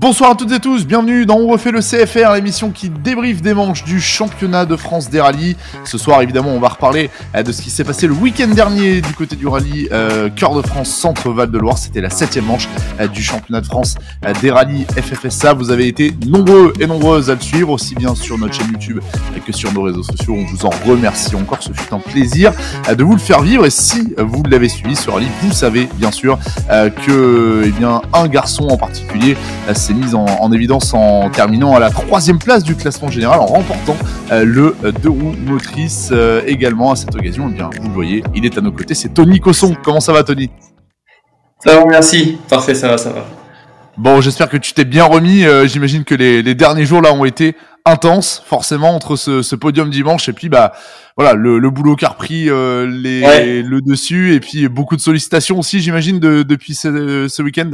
Bonsoir à toutes et tous, bienvenue dans On refait le CFR, l'émission qui débriefe des manches du championnat de France des rallyes. Ce soir, évidemment, on va reparler de ce qui s'est passé le week-end dernier du côté du rallye Cœur de France Centre Val de Loire. C'était la 7e manche du championnat de France des rallyes FFSA. Vous avez été nombreux et nombreuses à le suivre, aussi bien sur notre chaîne YouTube que sur nos réseaux sociaux. On vous en remercie encore, ce fut un plaisir de vous le faire vivre. Et si vous l'avez suivi ce rallye, vous savez bien sûr que un garçon en particulier s'est mis en évidence en terminant à la 3e place du classement général, en remportant le 2 roues motrices également. À cette occasion, vous le voyez, il est à nos côtés, c'est Tony Cosson. Comment ça va, Tony ? Ça va, merci. Parfait, ça va. Bon, j'espère que tu t'es bien remis. J'imagine que les derniers jours là ont été intenses, forcément, entre ce podium dimanche et puis voilà, le boulot qu'a repris le dessus, et puis beaucoup de sollicitations aussi, j'imagine, depuis ce week-end.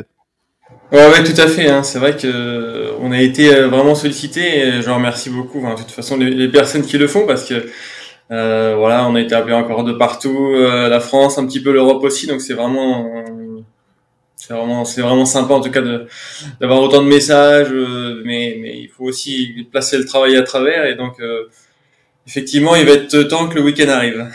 Ouais, tout à fait. Hein. C'est vrai que on a été vraiment sollicités, et je remercie beaucoup. Hein, de toute façon, les personnes qui le font, parce que voilà, on a été appelés encore de partout, la France, un petit peu l'Europe aussi. Donc c'est vraiment sympa, en tout cas, d'avoir autant de messages. Mais il faut aussi placer le travail à travers, et donc effectivement, il va être temps que le week-end arrive.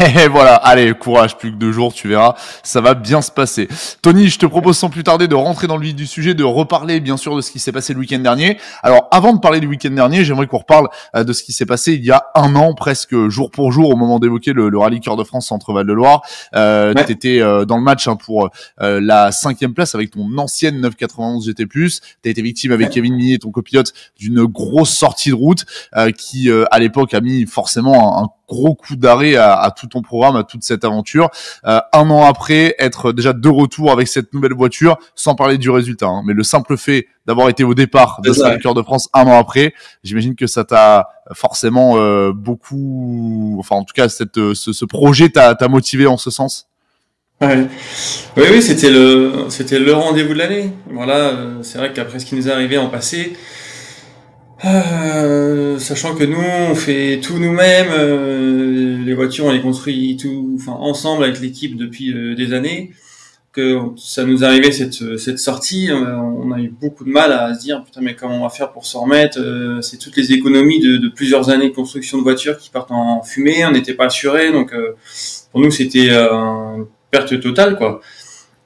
Et voilà, allez, courage, plus que 2 jours, tu verras, ça va bien se passer. Tony, je te propose sans plus tarder de rentrer dans le vif du sujet, de reparler bien sûr de ce qui s'est passé le week-end dernier. Alors, avant de parler du week-end dernier, j'aimerais qu'on reparle de ce qui s'est passé il y a un an, presque jour pour jour, au moment d'évoquer le rallye Cœur de France Centre Val de Loire. Ouais. T'étais dans le match pour la 5e place avec ton ancienne 991 GT+. T'as été victime avec Kevin Millet, ton copilote, d'une grosse sortie de route qui, à l'époque, a mis forcément un gros coup d'arrêt à tout ton programme, à toute cette aventure. Un an après, être déjà de retour avec cette nouvelle voiture, sans parler du résultat, hein, mais le simple fait d'avoir été au départ de ce Cœur de France un an après, j'imagine que ça t'a forcément beaucoup, enfin en tout cas ce projet t'a motivé en ce sens. Ouais. Oui, c'était le rendez-vous de l'année. Voilà, c'est vrai qu'après ce qui nous est arrivé en passé, sachant que nous on fait tout nous-mêmes, les voitures on les construit ensemble avec l'équipe depuis des années, que ça nous arrivait cette sortie, on a eu beaucoup de mal à se dire putain, mais comment on va faire pour s'en remettre, c'est toutes les économies de plusieurs années de construction de voitures qui partent en fumée, on n'était pas assuré, donc pour nous c'était une perte totale, quoi.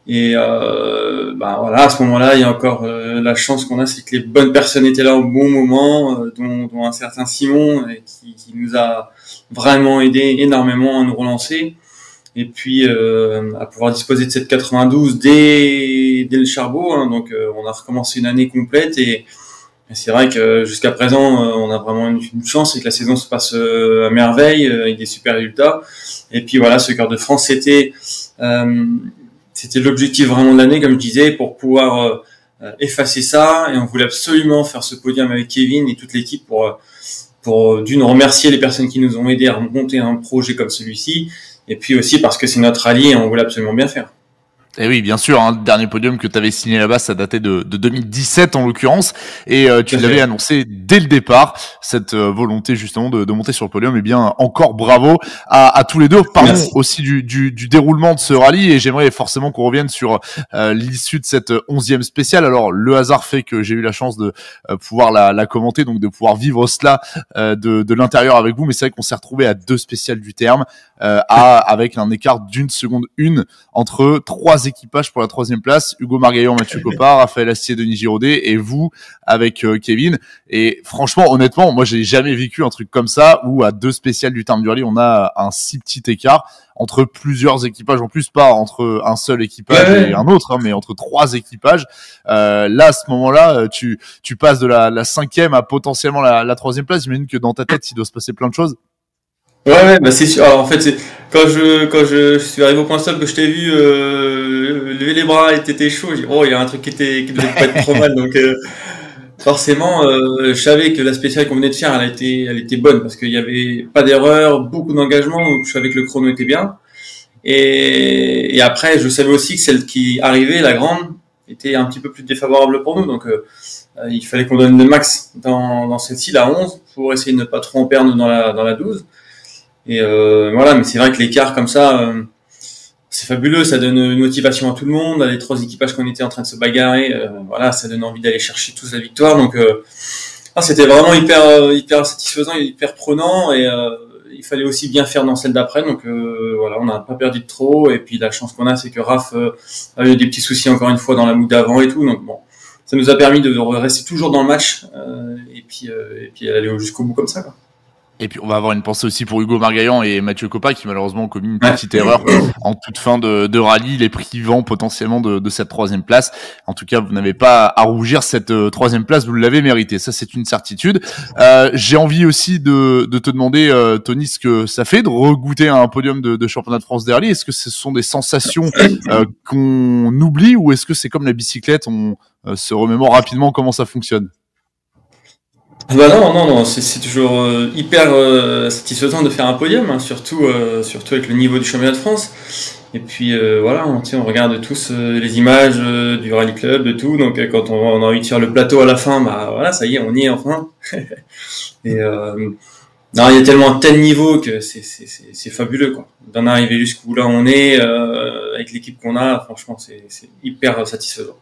Et voilà, à ce moment-là, il y a encore la chance qu'on a, c'est que les bonnes personnes étaient là au bon moment, dont un certain Simon, qui nous a vraiment aidé énormément à nous relancer, et puis à pouvoir disposer de cette 92 dès le charbot, hein. Donc on a recommencé une année complète, et c'est vrai que jusqu'à présent on a vraiment une chance, c'est que la saison se passe à merveille, avec des super résultats. Et puis voilà, ce Cœur de France, c'était l'objectif vraiment de l'année, comme je disais, pour pouvoir effacer ça, et on voulait absolument faire ce podium avec Kevin et toute l'équipe pour d'une remercier les personnes qui nous ont aidés à monter un projet comme celui-ci, et puis aussi parce que c'est notre rallye et on voulait absolument bien faire. Et oui, bien sûr, le dernier podium que tu avais signé là-bas, ça datait de 2017 en l'occurrence, et tu l'avais annoncé dès le départ, cette volonté justement de monter sur le podium. Et bien, encore bravo à tous les deux. Parlons aussi du déroulement de ce rallye, et j'aimerais forcément qu'on revienne sur l'issue de cette 11e spéciale. Alors, le hasard fait que j'ai eu la chance de pouvoir la commenter, donc de pouvoir vivre cela de l'intérieur avec vous, mais c'est vrai qu'on s'est retrouvé à 2 spéciales du terme, avec un écart d'1 seconde entre 3e trois équipages pour la troisième place. Hugo Margaillon, Mathieu Coppa, Raphaël Astier, Denis Giraudet et vous avec Kevin. Et franchement, honnêtement, moi, j'ai jamais vécu un truc comme ça où à 2 spéciales du terme du rallye, on a un si petit écart entre plusieurs équipages, en plus pas entre un seul équipage et un autre, hein, mais entre 3 équipages. Là, à ce moment-là, tu passes de la 5e à potentiellement la 3e place. J'imagine que dans ta tête, il doit se passer plein de choses. Ouais, bah c'est sûr. Alors, en fait, c'est quand je suis arrivé au point stop que je t'ai vu lever les bras et t'étais chaud, j'ai dit, oh, il y a un truc qui devait pas être trop mal. Donc forcément, je savais que la spéciale qu'on venait de faire, elle était bonne parce qu'il y avait pas d'erreur, beaucoup d'engagement, donc je savais que le chrono était bien. Et après, je savais aussi que celle qui arrivait, la grande, était un petit peu plus défavorable pour nous. Donc il fallait qu'on donne le max dans celle-ci, la 11, pour essayer de ne pas trop en perdre dans la 12. Et voilà, mais c'est vrai que l'écart comme ça, c'est fabuleux, ça donne une motivation à tout le monde. Les 3 équipages qu'on était en train de se bagarrer, voilà, ça donne envie d'aller chercher tous la victoire. Donc c'était vraiment hyper satisfaisant, hyper prenant, et il fallait aussi bien faire dans celle d'après. Donc voilà, on n'a pas perdu de trop. Et puis la chance qu'on a, c'est que Raph a eu des petits soucis encore une fois dans la moue d'avant et tout. Donc bon, ça nous a permis de rester toujours dans le match et puis aller jusqu'au bout comme ça, quoi. Et puis on va avoir une pensée aussi pour Hugo Margaillon et Mathieu Coppa qui malheureusement ont commis une petite erreur en toute fin de rallye, les privant potentiellement de cette 3e place. En tout cas, vous n'avez pas à rougir, cette 3e place, vous l'avez méritée. Ça, c'est une certitude. J'ai envie aussi de te demander, Tony, ce que ça fait de regoûter à un podium de championnat de France des rallyes. Est-ce que ce sont des sensations qu'on oublie, ou est-ce que c'est comme la bicyclette, on se remémore rapidement comment ça fonctionne? Bah non, c'est toujours hyper satisfaisant de faire un podium, hein, surtout avec le niveau du championnat de France. Et puis voilà, on regarde tous les images du Rally Club, de tout. Donc quand on a envie de faire le plateau à la fin, bah voilà, ça y est, on y est enfin. Et non, il y a tellement un tel niveau que c'est fabuleux, quoi. D'en arriver jusqu'où là on est avec l'équipe qu'on a, franchement, c'est hyper satisfaisant.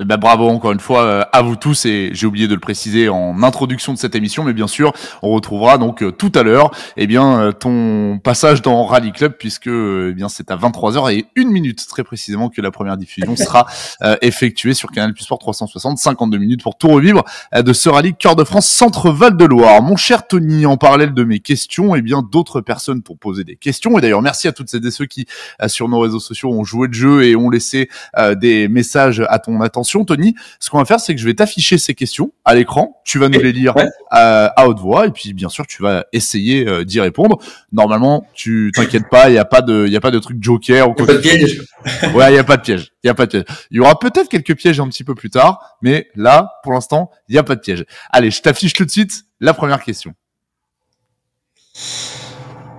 Bah, bravo encore une fois à vous tous, et j'ai oublié de le préciser en introduction de cette émission, mais bien sûr on retrouvera donc tout à l'heure ton passage dans Rally Club, puisque c'est à 23h01 très précisément que la première diffusion sera effectuée sur Canal Plus Sport 360, 52 minutes pour tout revivre de ce rallye Cœur de France Centre Val de Loire. Mon cher Tony, en parallèle de mes questions, d'autres personnes pour poser des questions, et d'ailleurs merci à toutes celles et ceux qui sur nos réseaux sociaux ont joué le jeu et ont laissé des messages à ton attention. Tony, ce qu'on va faire, c'est que je vais t'afficher ces questions à l'écran. Tu vas nous les lire à haute voix, et puis bien sûr, tu vas essayer d'y répondre. Normalement, tu t'inquiètes pas, il y a pas de truc joker ou quoi. Pas de piège. Ouais, il y a pas de piège. Il y aura peut-être quelques pièges un petit peu plus tard, mais là, pour l'instant, il y a pas de piège. Allez, je t'affiche tout de suite la première question.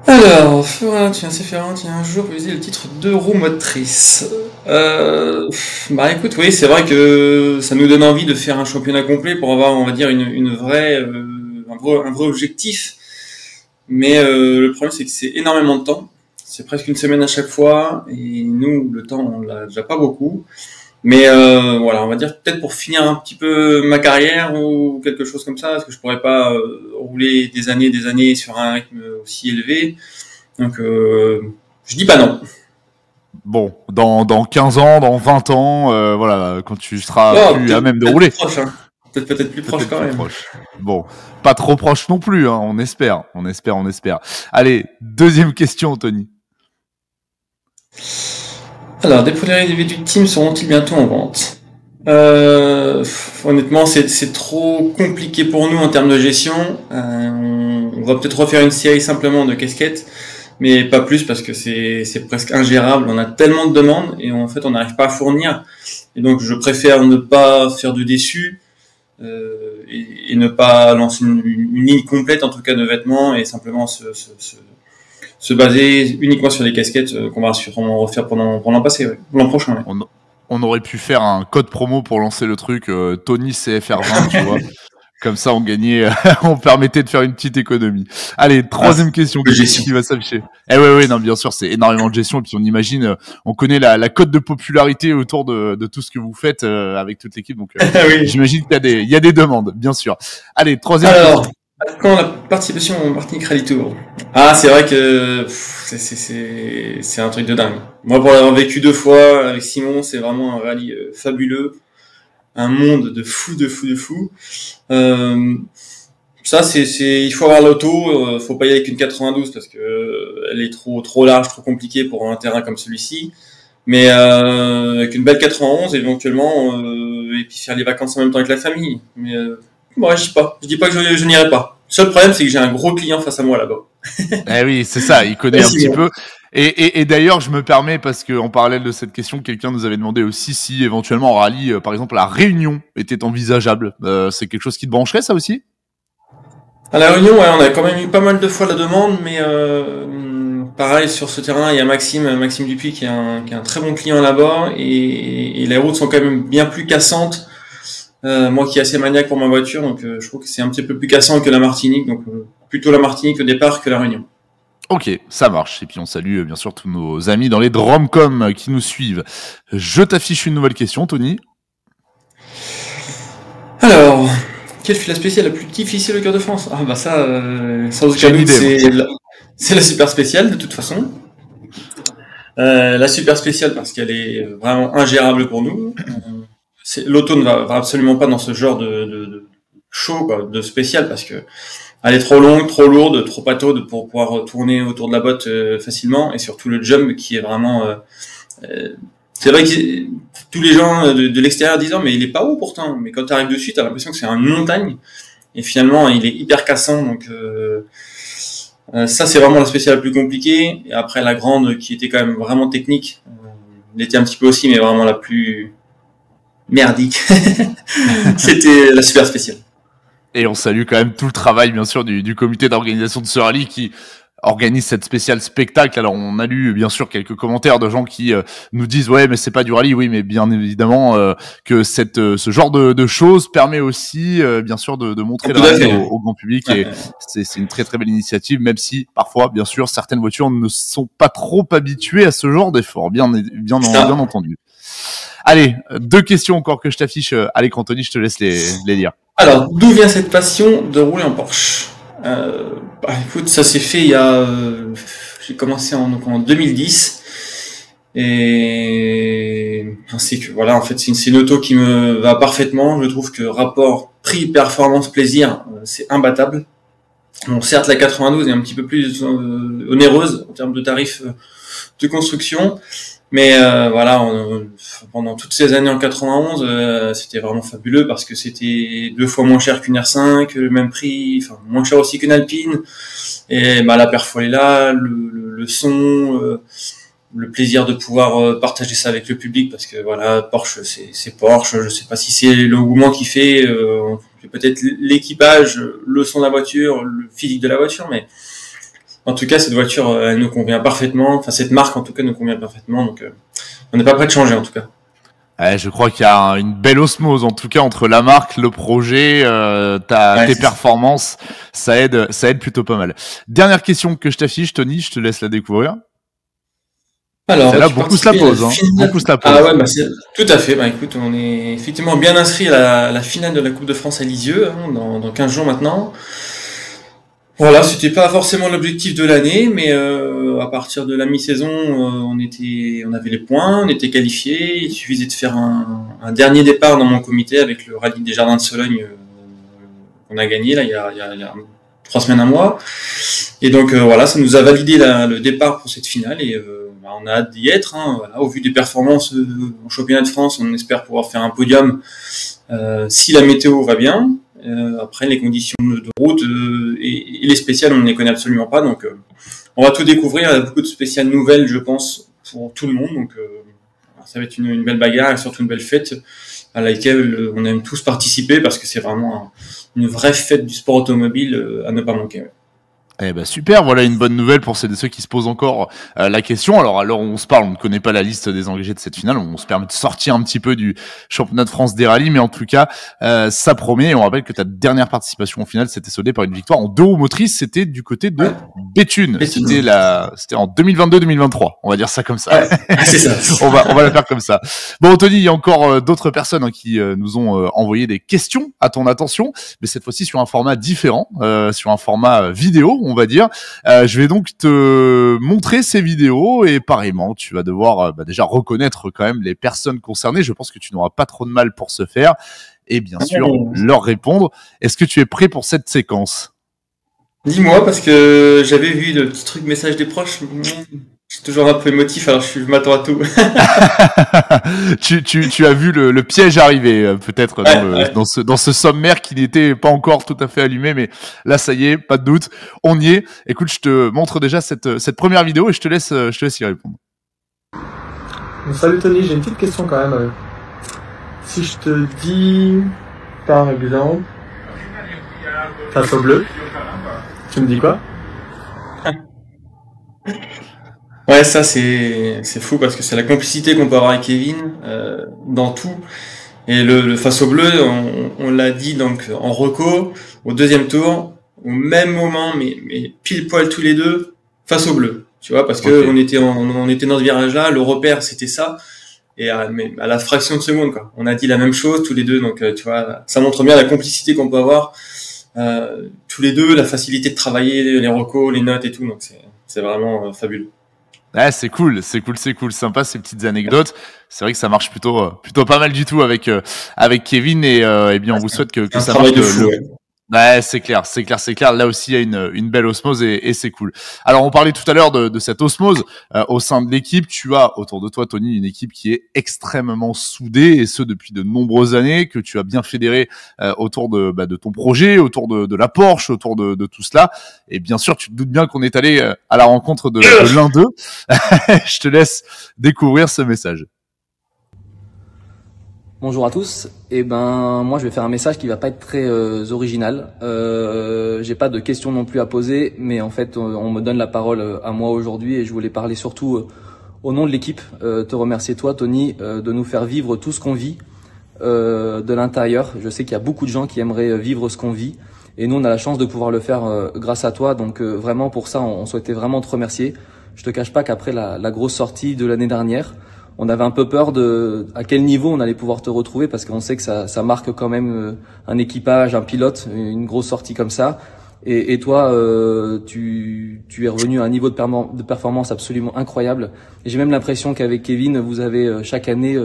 Alors, Florent, tu sais Ferrand, il y a un jour utilisé le titre de roue motrice. Bah écoute, oui, c'est vrai que ça nous donne envie de faire un championnat complet pour avoir, on va dire, une vraie, un vrai objectif. Mais le problème, c'est que c'est énormément de temps. C'est presque une semaine à chaque fois, et nous, le temps, on l'a déjà pas beaucoup. Mais voilà, on va dire peut-être pour finir un petit peu ma carrière ou quelque chose comme ça, parce que je pourrais pas rouler des années sur un rythme aussi élevé. Donc je dis pas non. Bon, dans 15 ans, dans 20 ans, voilà, quand tu seras plus à même de rouler. Proche, hein. Peut-être plus proche quand même. Proche. Bon, pas trop proche non plus, hein, on espère. Allez, deuxième question, Tony. Alors, des produits dérivés du team seront-ils bientôt en vente? Honnêtement, c'est trop compliqué pour nous en termes de gestion. On va peut-être refaire une série simplement de casquettes, mais pas plus parce que c'est presque ingérable. On a tellement de demandes et en fait, on n'arrive pas à fournir. Et donc, je préfère ne pas faire de déçus et ne pas lancer une ligne complète, en tout cas, de vêtements, et simplement se baser uniquement sur les casquettes qu'on va sûrement refaire pour l'an passé, l'an prochain. Ouais. On aurait pu faire un code promo pour lancer le truc, Tony CFR20, tu vois. Comme ça, on gagnait, on permettait de faire une petite économie. Allez, troisième question qui va s'afficher. Oui, non, bien sûr, c'est énormément de gestion. Et puis on imagine, on connaît la cote de popularité autour de tout ce que vous faites avec toute l'équipe. Donc, oui. J'imagine qu'il y a des demandes, bien sûr. Allez, troisième question. Quand la participation au Martinique Rally Tour. Ah, c'est vrai que c'est un truc de dingue. Moi, pour l'avoir vécu 2 fois avec Simon, c'est vraiment un rallye fabuleux, un monde de fou, de fou, de fou. Euh, Ça, il faut avoir l'auto, faut pas y aller avec une 92 parce que elle est trop large, trop compliquée pour un terrain comme celui-ci. Mais avec une belle 91 éventuellement, et puis faire les vacances en même temps avec la famille. Mais moi, je dis pas que je n'irai pas. Le seul problème, c'est que j'ai un gros client face à moi là-bas. Eh oui, c'est ça, il connaît un petit peu. Et d'ailleurs, je me permets, parce qu'en parallèle de cette question, quelqu'un nous avait demandé aussi si éventuellement en rallye, par exemple, la Réunion était envisageable. C'est quelque chose qui te brancherait, ça aussi? À La Réunion, ouais, on a quand même eu pas mal de fois la demande, mais pareil sur ce terrain, il y a Maxime Dupuis qui est un très bon client là-bas, et les routes sont quand même bien plus cassantes. Moi qui est assez maniaque pour ma voiture, donc je trouve que c'est un petit peu plus cassant que la Martinique, donc plutôt la Martinique au départ que la Réunion. Ok, ça marche. Et puis on salue bien sûr tous nos amis dans les Dromcom qui nous suivent. Je t'affiche une nouvelle question, Tony. Alors, quelle fut la spéciale la plus difficile au Cœur de France? Ah bah ça, sans aucun doute, c'est la super spéciale de toute façon. La super spéciale parce qu'elle est vraiment ingérable pour nous. L'auto ne va absolument pas dans ce genre de show, quoi, de spécial, parce que elle est trop longue, trop lourde, trop pataude pour pouvoir tourner autour de la botte facilement, et surtout le jump qui est vraiment... c'est vrai que tous les gens de l'extérieur disent « mais il est pas haut pourtant », mais quand tu arrives dessus, tu as l'impression que c'est une montagne, et finalement il est hyper cassant, donc ça c'est vraiment la spéciale la plus compliquée. Et après la grande qui était quand même vraiment technique, elle était un petit peu aussi, mais vraiment la plus merdique, c'était la super spéciale. Et on salue quand même tout le travail, bien sûr, du comité d'organisation de ce rallye qui organise cette spéciale spectacle. Alors, on a lu, bien sûr, quelques commentaires de gens qui nous disent « Ouais, mais c'est pas du rallye. » Oui, mais bien évidemment que ce genre de choses permet aussi, bien sûr, de montrer le rallye au grand public. Et c'est une très, très belle initiative, même si, parfois, bien sûr, certaines voitures ne sont pas trop habituées à ce genre d'effort, bien entendu. Allez, 2 questions encore que je t'affiche à l'écran, Tony, je te laisse les lire. Alors, d'où vient cette passion de rouler en Porsche? Écoute, ça s'est fait il y a... j'ai commencé en 2010. Et ainsi que voilà, en fait, c'est une auto qui me va parfaitement. Je trouve que rapport prix, performance, plaisir, c'est imbattable. Bon, certes, la 92 est un petit peu plus onéreuse en termes de tarifs de construction. Mais voilà, pendant toutes ces années en 91, c'était vraiment fabuleux parce que c'était 2 fois moins cher qu'une R5, le même prix, enfin moins cher aussi qu'une Alpine. Et bah la perf elle est là, le son, le plaisir de pouvoir partager ça avec le public parce que voilà, Porsche c'est Porsche. Je sais pas si c'est l'engouement qui fait, peut-être l'équipage, le son de la voiture, le physique de la voiture, mais en tout cas, cette voiture, elle nous convient parfaitement. Enfin, cette marque, en tout cas, nous convient parfaitement. Donc, on n'est pas prêt de changer, en tout cas. Ouais, je crois qu'il y a une belle osmose, en tout cas, entre la marque, le projet, tes performances. Ça aide plutôt pas mal. Dernière question que je t'affiche, Tony, je te laisse la découvrir. Alors, là, beaucoup se la posent. Ah ouais, tout à fait. Bah, écoute, on est effectivement bien inscrit à la finale de la Coupe de France à Lisieux, dans 15 jours maintenant. Voilà, c'était pas forcément l'objectif de l'année, mais à partir de la mi-saison, on avait les points, on était qualifiés. Il suffisait de faire un dernier départ dans mon comité avec le rallye des Jardins de Sologne qu'on a gagné là il y a 3 semaines, un mois. Et donc voilà, ça nous a validé le départ pour cette finale et on a hâte d'y être. Voilà, au vu des performances au championnat de France, on espère pouvoir faire un podium si la météo va bien. Après, les conditions de route et les spéciales, on ne les connaît absolument pas. Donc, on va tout découvrir. Il y a beaucoup de spéciales nouvelles, je pense, pour tout le monde. Donc, ça va être une belle bagarre et surtout une belle fête à laquelle on aime tous participer parce que c'est vraiment une vraie fête du sport automobile à ne pas manquer. Ouais. Eh ben super, voilà une bonne nouvelle pour celles et ceux qui se posent encore la question. Alors à l'heure où on se parle, on ne connaît pas la liste des engagés de cette finale, on se permet de sortir un petit peu du championnat de France des rallyes, mais en tout cas ça promet. Et on rappelle que ta dernière participation au final s'était soldée par une victoire en deux roues motrices, c'était du côté de Béthune. C'était en 2022-2023, on va dire ça comme ça. Ouais, c'est ça. on va la faire comme ça. Bon Tony, il y a encore d'autres personnes qui nous ont envoyé des questions à ton attention, mais cette fois-ci sur un format différent, sur un format vidéo, on va dire. Je vais donc te montrer ces vidéos et pareillement, tu vas devoir déjà reconnaître quand même les personnes concernées. Je pense que tu n'auras pas trop de mal pour ce faire et bien sûr leur répondre. Est-ce que tu es prêt pour cette séquence? Dis-moi, parce que j'avais vu le petit truc message des proches. Je suis toujours un peu émotif, alors je m'attends à tout. tu as vu le piège arriver, peut-être dans ce sommaire qui n'était pas encore tout à fait allumé, mais là ça y est, pas de doute, on y est. Écoute, je te montre déjà cette première vidéo et je te laisse y répondre. Salut Tony, j'ai une petite question quand même. Si je te dis, par exemple, face au bleu, tu me dis quoi? Ouais, ça c'est fou parce que c'est la complicité qu'on peut avoir avec Kevin dans tout. Et le face au bleu, on l'a dit donc en reco, au deuxième tour, au même moment, mais pile poil tous les deux, face au bleu. Tu vois, parce que on était dans ce virage-là, le repère c'était ça, et à la fraction de seconde, quoi. On a dit la même chose tous les deux, donc tu vois, ça montre bien la complicité qu'on peut avoir tous les deux, la facilité de travailler, les recos, les notes et tout, donc c'est vraiment fabuleux. Ouais, c'est cool, sympa ces petites anecdotes. C'est vrai que ça marche plutôt pas mal du tout avec Kevin et bien on vous souhaite que ça marche. Ouais, c'est clair. Là aussi, il y a une belle osmose et c'est cool. Alors, on parlait tout à l'heure de cette osmose au sein de l'équipe. Tu as autour de toi, Tony, une équipe qui est extrêmement soudée et ce depuis de nombreuses années, que tu as bien fédéré autour de ton projet, autour de la Porsche, autour de tout cela. Et bien sûr, tu te doutes bien qu'on est allé à la rencontre de l'un d'eux. Je te laisse découvrir ce message. Bonjour à tous. Moi je vais faire un message qui va pas être très original. J'ai pas de questions non plus à poser, mais en fait on me donne la parole à moi aujourd'hui et je voulais parler surtout au nom de l'équipe, te remercier toi Tony de nous faire vivre tout ce qu'on vit de l'intérieur. Je sais qu'il y a beaucoup de gens qui aimeraient vivre ce qu'on vit et nous on a la chance de pouvoir le faire grâce à toi. Donc vraiment pour ça on souhaitait vraiment te remercier. Je te cache pas qu'après la grosse sortie de l'année dernière, on avait un peu peur à quel niveau on allait pouvoir te retrouver parce qu'on sait que ça marque quand même un équipage, un pilote, une grosse sortie comme ça. Et toi, tu es revenu à un niveau de performance absolument incroyable. Et j'ai même l'impression qu'avec Kevin, vous avez chaque année,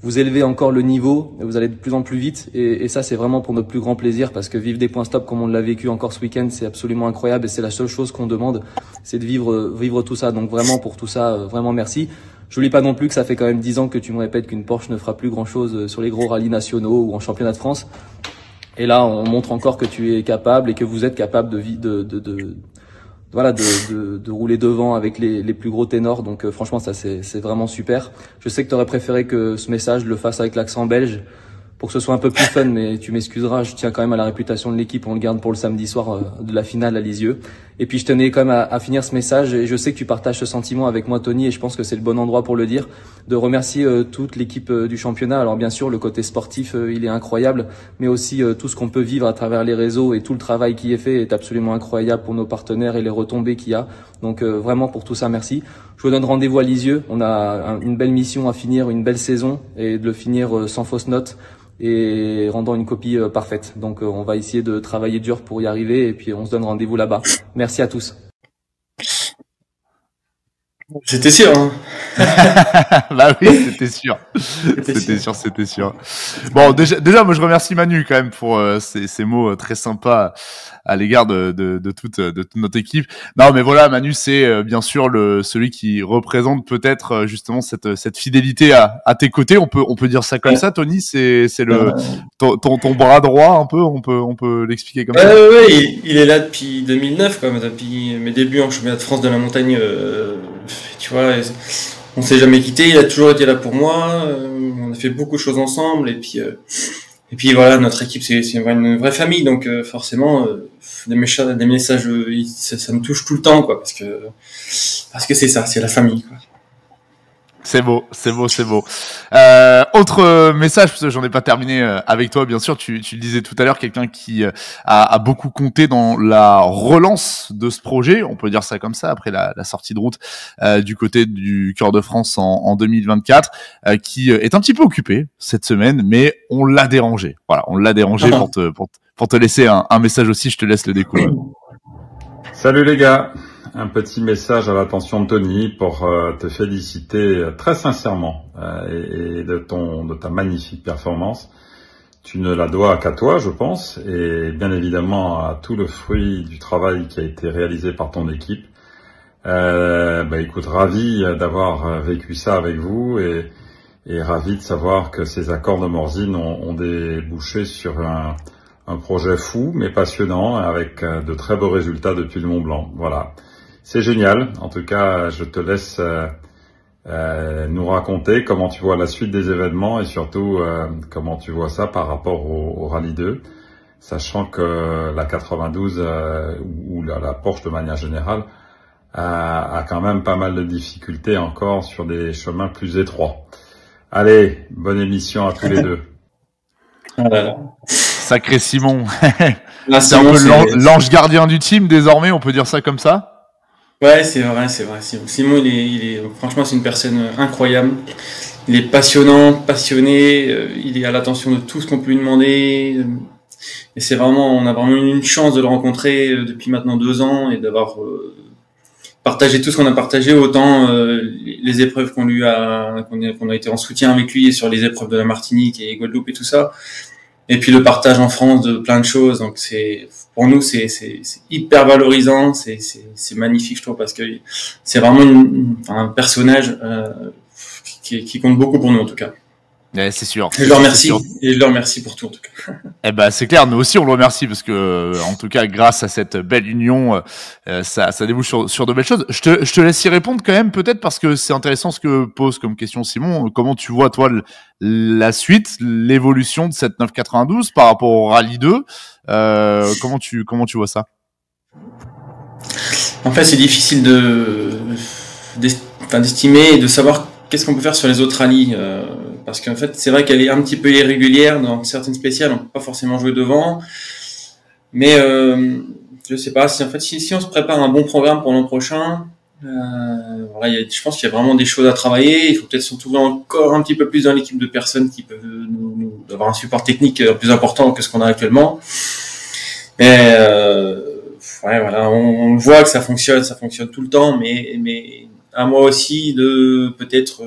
vous élevez encore le niveau, vous allez de plus en plus vite. Et ça, c'est vraiment pour notre plus grand plaisir parce que vivre des points stop comme on l'a vécu encore ce week-end, c'est absolument incroyable. Et c'est la seule chose qu'on demande, c'est de vivre tout ça. Donc vraiment pour tout ça, vraiment merci. J'oublie pas non plus que ça fait quand même 10 ans que tu me répètes qu'une Porsche ne fera plus grand chose sur les gros rallyes nationaux ou en championnat de France. Et là, on montre encore que tu es capable et que vous êtes capable de rouler devant avec les plus gros ténors. Donc franchement, ça c'est vraiment super. Je sais que tu aurais préféré que ce message le fasse avec l'accent belge pour que ce soit un peu plus fun, mais tu m'excuseras, je tiens quand même à la réputation de l'équipe, on le garde pour le samedi soir de la finale à Lisieux. Et puis je tenais quand même à finir ce message, et je sais que tu partages ce sentiment avec moi Tony, et je pense que c'est le bon endroit pour le dire, de remercier toute l'équipe du championnat. Alors bien sûr, le côté sportif, il est incroyable, mais aussi tout ce qu'on peut vivre à travers les réseaux et tout le travail qui est fait est absolument incroyable pour nos partenaires et les retombées qu'il y a. Donc vraiment pour tout ça, merci. Je vous donne rendez-vous à Lisieux, on a une belle mission à finir, une belle saison, et de le finir sans fausse note et rendant une copie parfaite. Donc on va essayer de travailler dur pour y arriver et puis on se donne rendez-vous là-bas. Merci à tous. C'était sûr, hein. Bah oui, c'était sûr. Bon, déjà, moi je remercie Manu quand même pour ces mots très sympas à l'égard de toute notre équipe. Non, mais voilà, Manu, c'est bien sûr celui qui représente peut-être justement cette fidélité à tes côtés. On peut dire ça comme ça, Tony. C'est ton bras droit un peu. On peut l'expliquer comme ça. Ouais, il est là depuis 2009, quoi. Depuis mes débuts en championnat de France de la montagne. Tu vois, on s'est jamais quitté. Il a toujours été là pour moi. On a fait beaucoup de choses ensemble et puis Et puis voilà, notre équipe c'est une vraie famille, donc forcément des messages ça me touche tout le temps, quoi, parce que c'est ça, c'est la famille, quoi. C'est beau, c'est beau, c'est beau. Autre message, parce que j'en ai pas terminé avec toi, bien sûr, tu le disais tout à l'heure, quelqu'un qui a beaucoup compté dans la relance de ce projet, on peut dire ça comme ça, après la sortie de route du côté du Cœur de France en 2024, qui est un petit peu occupé cette semaine, mais on l'a dérangé. Voilà, on l'a dérangé pour te laisser un message aussi, je te laisse le découvrir. Salut les gars, un petit message à l'attention de Tony pour te féliciter très sincèrement et de ta magnifique performance. Tu ne la dois qu'à toi, je pense, et bien évidemment à tout le fruit du travail qui a été réalisé par ton équipe. Écoute, ravi d'avoir vécu ça avec vous et ravi de savoir que ces accords de Morzine ont débouché sur un projet fou mais passionnant avec de très beaux résultats depuis le Mont Blanc. Voilà. C'est génial. En tout cas, je te laisse nous raconter comment tu vois la suite des événements et surtout comment tu vois ça par rapport au Rallye 2, sachant que la 92 ou la Porsche de manière générale a quand même pas mal de difficultés encore sur des chemins plus étroits. Allez, bonne émission à tous les deux. Voilà. Sacré Simon. Là, C'est un peu l'ange gardien du team désormais, on peut dire ça comme ça? Ouais, c'est vrai. Simon, il est, franchement, c'est une personne incroyable. Il est passionnant, passionné, il est à l'attention de tout ce qu'on peut lui demander. Et on a vraiment eu une chance de le rencontrer depuis maintenant 2 ans et d'avoir partagé tout ce qu'on a partagé, autant les épreuves qu'on a été en soutien avec lui sur les épreuves de la Martinique et Guadeloupe et tout ça. Et puis le partage en France de plein de choses, donc pour nous c'est hyper valorisant, c'est magnifique, je trouve, parce que c'est vraiment un personnage qui compte beaucoup pour nous en tout cas. Ouais, c'est sûr. Et je le remercie pour tout en tout cas. Eh ben c'est clair, nous aussi on le remercie parce que en tout cas grâce à cette belle union, ça débouche sur de belles choses. Je te laisse y répondre quand même peut-être parce que c'est intéressant ce que pose comme question Simon. Comment tu vois toi la suite, l'évolution de cette 992 par rapport au Rallye 2 comment tu vois ça? En fait, c'est difficile d'estimer et de savoir qu'est-ce qu'on peut faire sur les autres rallyes. Parce qu'en fait, c'est vrai qu'elle est un petit peu irrégulière dans certaines spéciales, on peut pas forcément jouer devant. Mais je sais pas, si on se prépare un bon programme pour l'an prochain, je pense qu'il y a vraiment des choses à travailler. Il faut peut-être se retrouver encore un petit peu plus dans l'équipe de personnes qui peuvent nous avoir un support technique plus important que ce qu'on a actuellement. Mais on voit que ça fonctionne tout le temps, mais à moi aussi de peut-être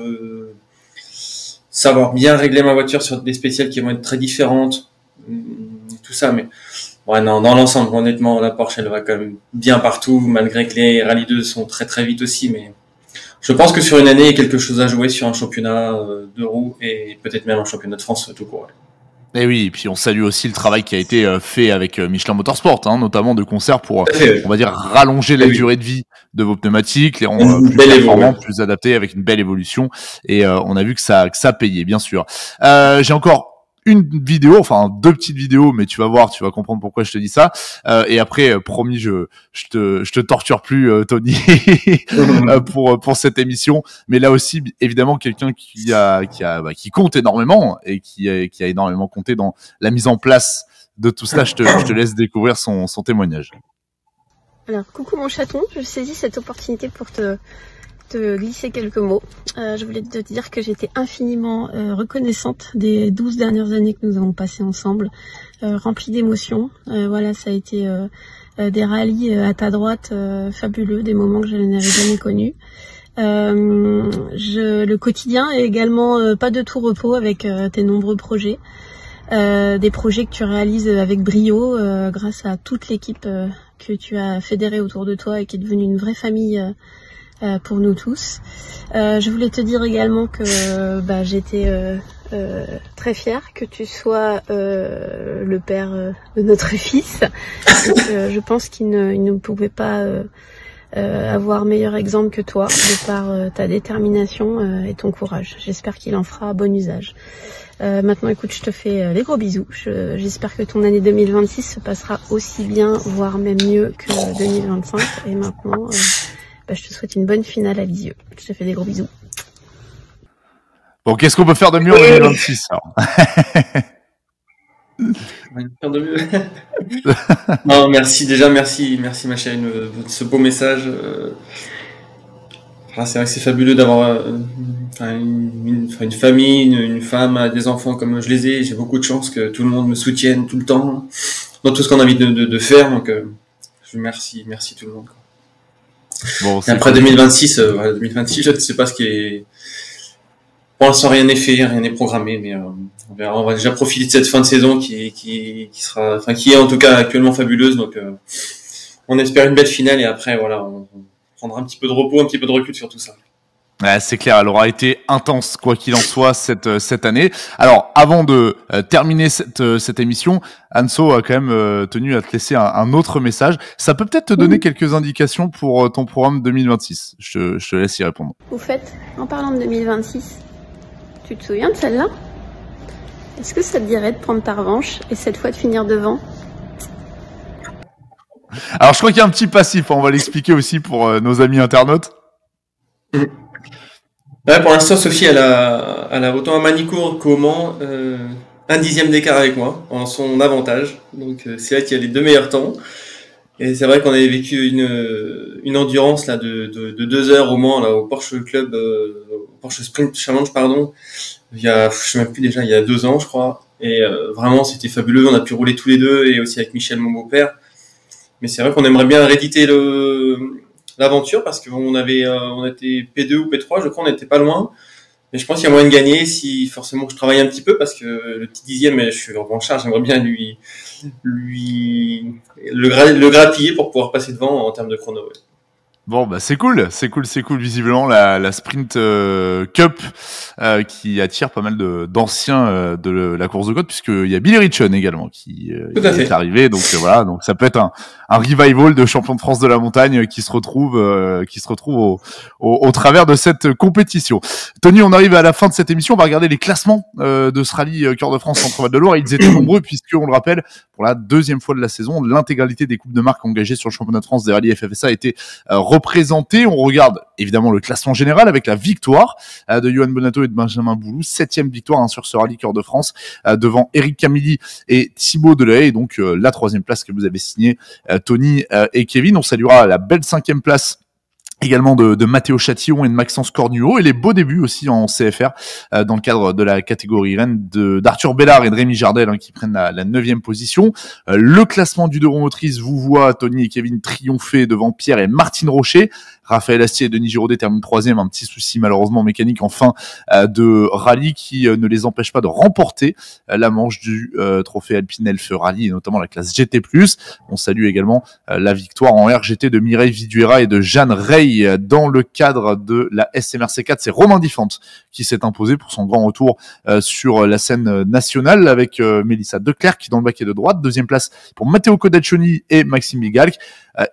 savoir bien régler ma voiture sur des spéciales qui vont être très différentes, tout ça, mais dans l'ensemble, honnêtement, la Porsche, elle va quand même bien partout, malgré que les Rallye 2 sont très très vite aussi, mais je pense que sur une année, il y a quelque chose à jouer sur un championnat de roues et peut-être même un championnat de France tout court. Et oui, et puis on salue aussi le travail qui a été fait avec Michelin Motorsport, notamment de concert pour, on va dire, rallonger la durée de vie de vos pneumatiques, les rendre plus performants, plus adaptés, avec une belle évolution. Et on a vu que ça payait, bien sûr. J'ai encore une vidéo, enfin 2 petites vidéos, mais tu vas voir, tu vas comprendre pourquoi je te dis ça. Et après, promis, je te torture plus, Tony, pour cette émission. Mais là aussi, évidemment, quelqu'un qui compte énormément et qui a énormément compté dans la mise en place de tout cela. Je te laisse découvrir son témoignage. Alors, coucou mon chaton, je saisis cette opportunité pour te glisser quelques mots. Je voulais te dire que j'étais infiniment reconnaissante des 12 dernières années que nous avons passées ensemble, remplies d'émotions. Ça a été des rallyes à ta droite fabuleux, des moments que je n'avais jamais connus. Le quotidien est également pas de tout repos avec tes nombreux projets. Des projets que tu réalises avec brio grâce à toute l'équipe que tu as fédérée autour de toi et qui est devenue une vraie famille pour nous tous. Je voulais te dire également que j'étais très fière que tu sois le père de notre fils. Donc, je pense qu'il ne pouvait pas avoir meilleur exemple que toi de par ta détermination et ton courage. J'espère qu'il en fera bon usage. Maintenant, écoute, je te fais des gros bisous. J'espère que ton année 2026 se passera aussi bien, voire même mieux que 2025. Et maintenant, je te souhaite une bonne finale à Lisieux. Je te fais des gros bisous. Bon, qu'est-ce qu'on peut faire de mieux en 2026 alors? Faire de mieux. Non, merci ma chérie, de ce beau message. C'est vrai que c'est fabuleux d'avoir une famille, une femme, des enfants comme je les ai. J'ai beaucoup de chance que tout le monde me soutienne tout le temps dans tout ce qu'on a envie de faire. Donc, merci tout le monde. Bon, et après 2026, 2026, je ne sais pas ce qui est. Pour l'instant, rien n'est fait, rien n'est programmé, mais on verra. On va déjà profiter de cette fin de saison qui est en tout cas actuellement fabuleuse. Donc, on espère une belle finale et après, voilà, on prendra un petit peu de repos, un petit peu de recul sur tout ça. Ouais, c'est clair, elle aura été intense, quoi qu'il en soit, cette année. Alors, avant de terminer cette émission, Anso a quand même tenu à te laisser un autre message. Ça peut peut-être te donner quelques indications pour ton programme 2026. Je te laisse y répondre. Au fait, en parlant de 2026, tu te souviens de celle-là? Est-ce que ça te dirait de prendre ta revanche et cette fois de finir devant? Alors, je crois qu'il y a un petit passif, on va l'expliquer aussi pour nos amis internautes. Ouais, pour l'instant, Sophie, elle a autant à Manicourt qu'au Mans, 1/10 d'écart avec moi, en son avantage. Donc, c'est elle qui a les 2 meilleurs temps. Et c'est vrai qu'on avait vécu une endurance, là, de 2 heures au Mans, là, au Porsche Club, au Porsche Sprint Challenge, pardon. Je sais même plus déjà, il y a 2 ans, je crois. Et, vraiment, c'était fabuleux. On a pu rouler tous les deux et aussi avec Michel, mon beau-père. Mais c'est vrai qu'on aimerait bien rééditer l'aventure parce qu'on était P2 ou P3, je crois, on n'était pas loin. Mais je pense qu'il y a moyen de gagner si forcément je travaille un petit peu parce que le petit 10e, je suis en charge, j'aimerais bien le grappiller pour pouvoir passer devant en termes de chrono. Ouais. Bon, bah c'est cool. Visiblement, la Sprint Cup qui attire pas mal d'anciens de la course de côte, puisqu'il y a Billy Ritchon également qui est arrivé. Donc voilà, donc ça peut être un revival de champion de France de la montagne qui se retrouve au travers de cette compétition. Tony, on arrive à la fin de cette émission. On va regarder les classements de ce rallye Cœur de France Centre-Val de Loire. Ils étaient nombreux puisque, on le rappelle, pour la 2e fois de la saison, l'intégralité des coupes de marque engagées sur le championnat de France des rallyes FFSA a été représenté. On regarde évidemment le classement général avec la victoire de Johan Bonato et de Benjamin Boulou, 7e victoire sur ce rallye Cœur de France devant Eric Camilly et Thibaut Delahaye, et donc la 3e place que vous avez signée Tony et Kevin. On saluera la belle 5e place également de Mathéo Chatillon et de Maxence Cornuau, et les beaux débuts aussi en CFR dans le cadre de la catégorie Rennes d'Arthur Bellard et de Rémi Jardel qui prennent la 9e position. Le classement du deux roues motrices vous voit Tony et Kevin triompher devant Pierre et Martine Rocher. Raphaël Astier et Denis Giraudet terminent 3e, un petit souci malheureusement mécanique en fin de rallye qui ne les empêche pas de remporter la manche du trophée Alpine Elf Rally, et notamment la classe GT+. On salue également la victoire en RGT de Mireille Viduera et de Jeanne Rey dans le cadre de la SMRC4. C'est Romain Diffante qui s'est imposé pour son grand retour sur la scène nationale avec Mélissa Declercq qui dans le baquet de droite. 2e place pour Matteo Codaccioni et Maxime Bigalc.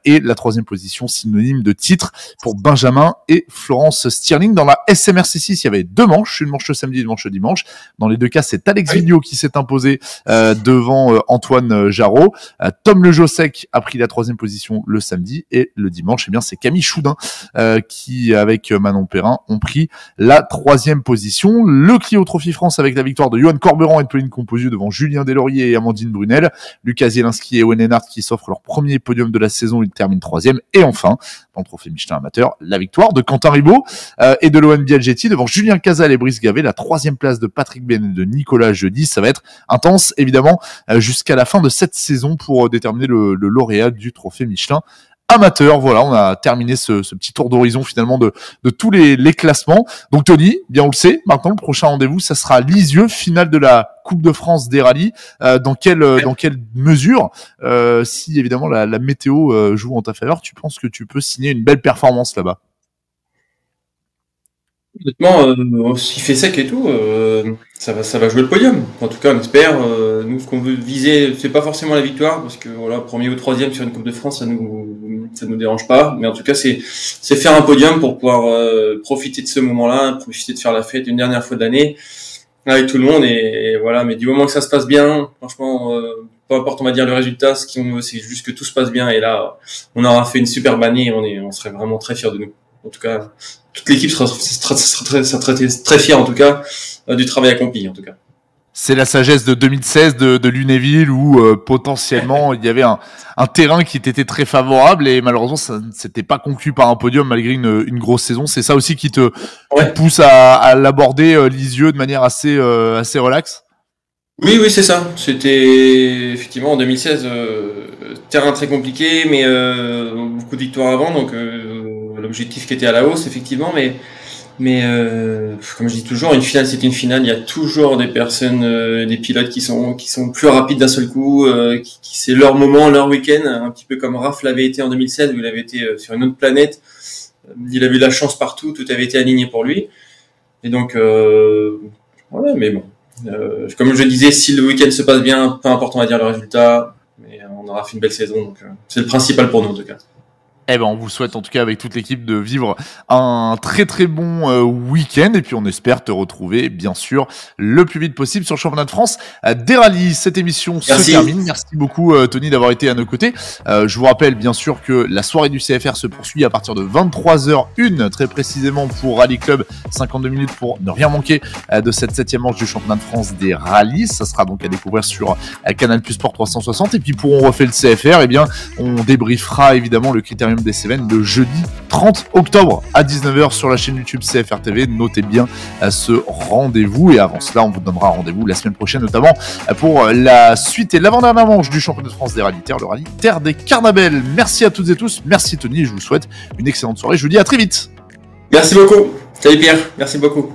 Et la 3e position synonyme de titre pour Benjamin et Florence Stirling. Dans la SMRC6, il y avait 2 manches, une manche le samedi et une manche le dimanche. Dans les 2 cas, c'est Alex Vignot qui s'est imposé devant Antoine Jarreau. Tom Le Jossec a pris la 3e position le samedi, et le dimanche, eh bien, c'est Camille Choudin qui, avec Manon Perrin, ont pris la 3e position. Le Clio Trophy France avec la victoire de Johan Corberan et de Pauline Composieux devant Julien Deslauriers et Amandine Brunel. Lucas Zielinski et Owen Enhart qui s'offrent leur premier podium de la saison, ils terminent 3e. Et enfin, dans le trophée Michelin amateur, la victoire de Quentin Ribaud et de Lohan Biaggetti devant Julien Casal et Brice Gavet. La 3e place de Patrick Ben et de Nicolas Jeudi. Ça va être intense, évidemment, jusqu'à la fin de cette saison pour déterminer le lauréat du trophée Michelin amateur. Voilà, on a terminé ce petit tour d'horizon finalement de tous les classements. Donc Tony, bien on le sait, maintenant le prochain rendez-vous, ça sera Lisieux, finale de la Coupe de France des rallyes. Dans quelle mesure, si évidemment la météo joue en ta faveur, tu penses que tu peux signer une belle performance là-bas? Honnêtement, s'il fait sec et tout, ça va jouer le podium. En tout cas, on espère. Nous, ce qu'on veut viser, c'est pas forcément la victoire, parce que voilà, 1er ou 3e sur une Coupe de France, ça nous nous dérange pas. Mais en tout cas, c'est faire un podium pour pouvoir profiter de ce moment-là, profiter de faire la fête une dernière fois de l'année avec tout le monde. Et voilà. Mais du moment que ça se passe bien, franchement, peu importe, on va dire le résultat. Ce qu'on veut, c'est juste que tout se passe bien. Et là, on aura fait une superbe année. Et on serait vraiment très fiers de nous. En tout cas, toute l'équipe sera très fière en tout cas du travail accompli en tout cas. C'est la sagesse de 2016 de Lunéville où potentiellement il y avait un terrain qui était très favorable et malheureusement ça ne s'était pas conclu par un podium malgré une grosse saison. C'est ça aussi qui te pousse à l'aborder Lisieux de manière assez relaxe. Oui, c'est ça. C'était effectivement en 2016 terrain très compliqué, mais beaucoup de victoires avant, donc l'objectif qui était à la hausse effectivement, mais comme je dis toujours, une finale c'est une finale. Il y a toujours des personnes, des pilotes qui sont plus rapides d'un seul coup, qui c'est leur moment, leur week-end, un petit peu comme Raph l'avait été en 2016 où il avait été sur une autre planète. Il avait eu la chance partout, tout avait été aligné pour lui. Et donc voilà, mais bon. Comme je disais, si le week-end se passe bien, peu importe on va dire le résultat, mais on aura fait une belle saison, donc c'est le principal pour nous en tout cas. Eh ben, on vous souhaite en tout cas avec toute l'équipe de vivre un très très bon week-end et puis on espère te retrouver bien sûr le plus vite possible sur le championnat de France des rallyes. Cette émission se termine. Merci beaucoup Tony d'avoir été à nos côtés. Je vous rappelle bien sûr que la soirée du CFR se poursuit à partir de 23h01 très précisément pour Rally Club, 52 minutes pour ne rien manquer de cette 7e manche du championnat de France des rallyes. Ça sera donc à découvrir sur Canal Plus Sport 360 et puis pour on refait le CFR, eh bien on débriefera évidemment le Critérium des Cévennes le jeudi 30 octobre à 19h sur la chaîne YouTube CFR TV. Notez bien ce rendez-vous et avant cela on vous donnera rendez-vous la semaine prochaine notamment pour la suite et l'avant-dernière manche du championnat de France des rallyes terre, le rallye Terre des Carnabelles. Merci à toutes et tous, merci Tony et je vous souhaite une excellente soirée. Je vous dis à très vite. Merci beaucoup. Salut Pierre, merci beaucoup.